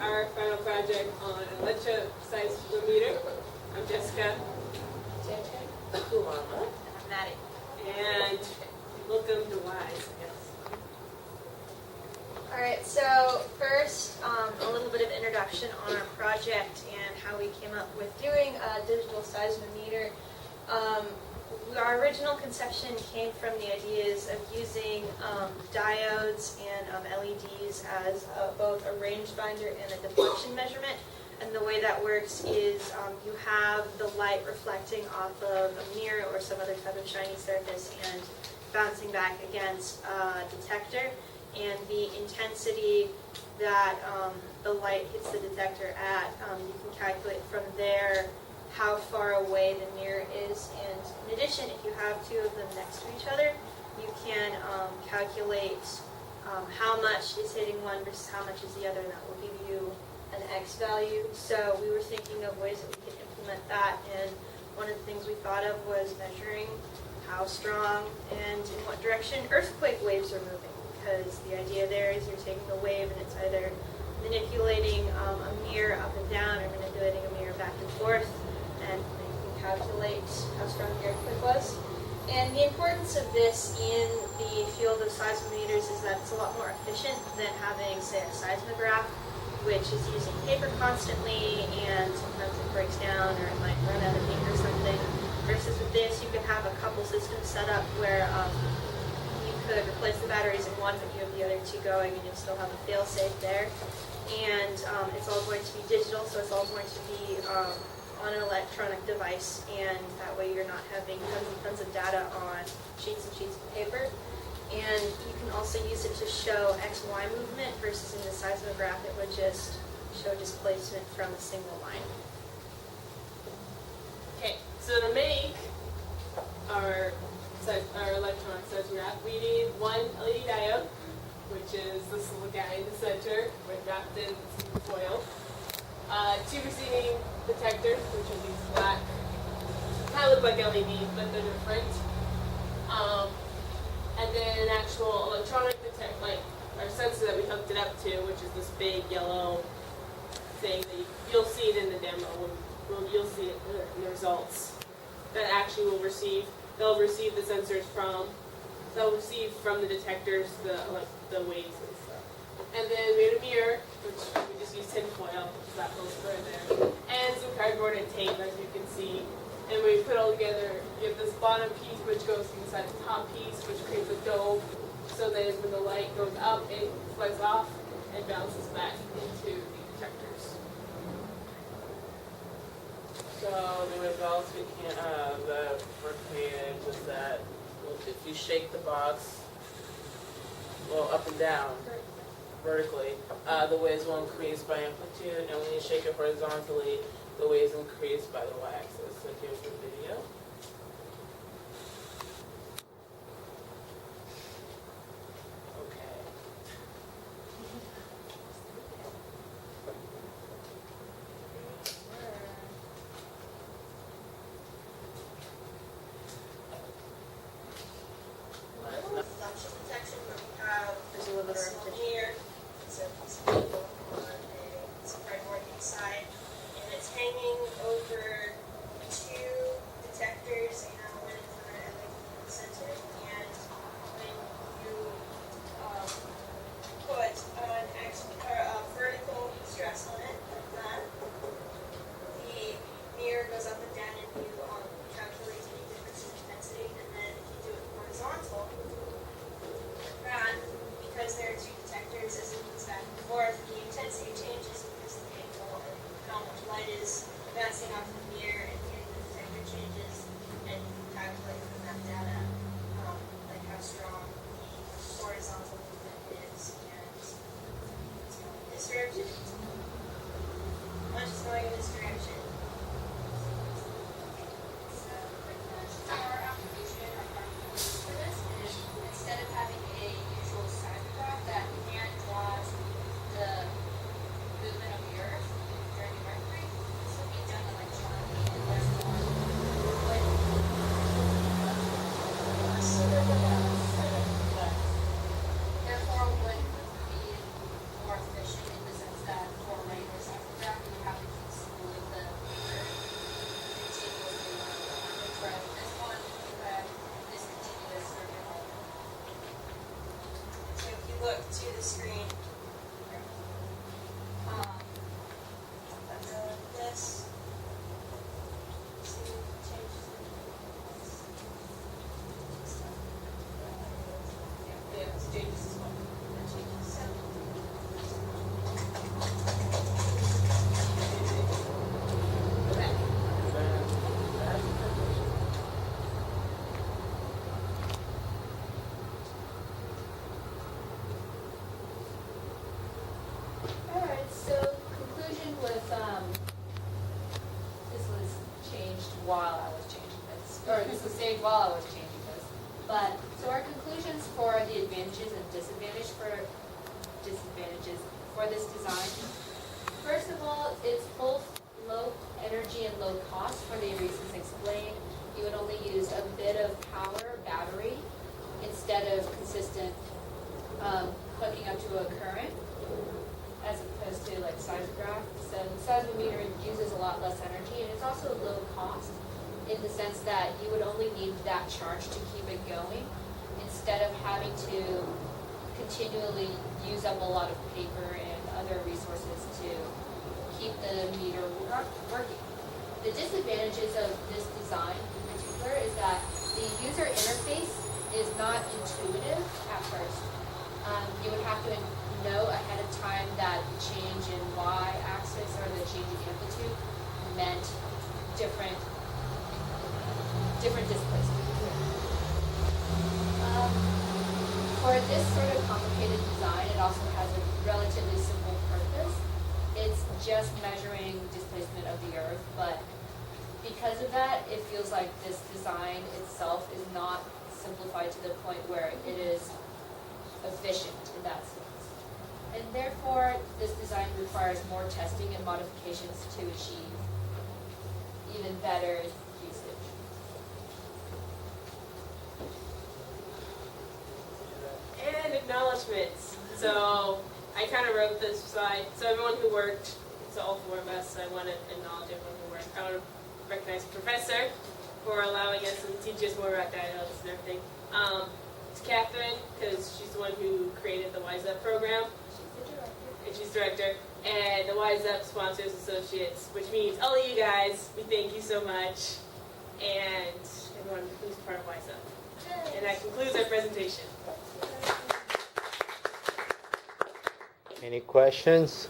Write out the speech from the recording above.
our final project on electroseismometer. I'm Jessica. I'm Maddie. And welcome to WISE. Alright, so first, a little bit of introduction on our project and how we came up with doing a digital seismometer. Our original conception came from the ideas of using diodes and LEDs as both a rangefinder and a deflection measurement. And the way that works is you have the light reflecting off of a mirror or some other type of shiny surface and bouncing back against a detector. And the intensity that the light hits the detector at, you can calculate from there how far away the mirror is. And in addition, if you have two of them next to each other, you can calculate how much is hitting one versus how much is the other, and that will give you an X value. So we were thinking of ways that we could implement that, and one of the things we thought of was measuring how strong and in what direction earthquake waves are moving. Because the idea there is you're taking a wave and it's either manipulating a mirror up and down or manipulating a mirror back and forth, and you can calculate how strong the earthquake was. And the importance of this in the field of seismometers is that it's a lot more efficient than having, say, a seismograph, which is using paper constantly and sometimes it breaks down or it might run out of ink or something. Versus with this, you can have a couple systems set up where you could replace the batteries in one, but you have the other two going, and you'll still have a fail-safe there. And it's all going to be digital, so it's all going to be on an electronic device, and that way you're not having tons and tons of data on sheets and sheets of paper. And you can also use it to show XY movement versus in the seismograph it would just show displacement from a single line. Okay, so to make our electronic seismograph, we need one LED diode, which is this little guy in the center, wrapped in foil. Two receiving detectors, which are these black, kind of look like LEDs, but they're different. And then an actual electronic detector, like our sensor that we hooked it up to, which is this big yellow thing that you'll see it in the demo, you'll see it in the results. That actually will receive, they'll receive the sensors from, they'll receive from the detectors the waves and stuff. And then we had a mirror, which we just used tin foil, that goes right there, and some cardboard and tape, as you can see. And when we put it all together, you have this bottom piece which goes inside the top piece, which creates a dome, so that when the light goes up, it flies off and bounces back into the detectors. So the results that were created was that if you shake the box, well, up and down, vertically, the waves will increase by amplitude, and when you shake it horizontally, the waves increase by the y-axis. So here's the video. Suction detection where we have There's a little bit of repetition. here, it's a piece of paper on some cardboard inside, and it's hanging over two detectors and one in front and like in the center. And when you put a vertical stress on it, like that, the mirror goes up and down and you calculate any difference in intensity. And then if you do it horizontal, and because there are two detectors, as it moves back and forth, the intensity changes because of the angle and how much light is bouncing off the mirror, and hitting the detector changes, and you can calculate from that data like how strong the horizontal movement is, and it's going in this direction. Much is going in this direction. So our application for this is instead of having a usual seismograph that hand draws the movement of the Earth during the earthquake, this will be done electronically and therefore would be more efficient in the sense that for right while I was changing this, or this was saved while I was changing this. But, so our conclusions for the advantages and disadvantages for this design. First of all, it's both low energy and low cost for the reasons explained. You would only use a bit of power battery instead of consistent hooking up to a current, as opposed to like seismograph. So the seismometer uses a lot less energy, and it's also low cost in the sense that you would only need that charge to keep it going instead of having to continually use up a lot of paper and other resources to keep the meter working. The disadvantages of this design in particular is that the user interface is not intuitive at first. You would have to know ahead of time that the change in y-axis or the change in amplitude meant different displacement. For this sort of complicated design, it also has a relatively simple purpose. It's just measuring displacement of the Earth, but because of that, it feels like this design itself is not simplified to the point where it is efficient in that sense. And therefore, this design requires more testing and modifications to achieve even better usage. And acknowledgements. So I kind of wrote this slide. So everyone who worked, so all four of us, I want to acknowledge everyone who worked. I want to recognize the professor for allowing us and teach us more about dialects and everything. It's Catherine, because she's the one who created the Wise Up program. She's director. And the Wise Up sponsors associates, which means all of you guys, we thank you so much. And everyone who's part of Wise Up. And that concludes our presentation. Any questions?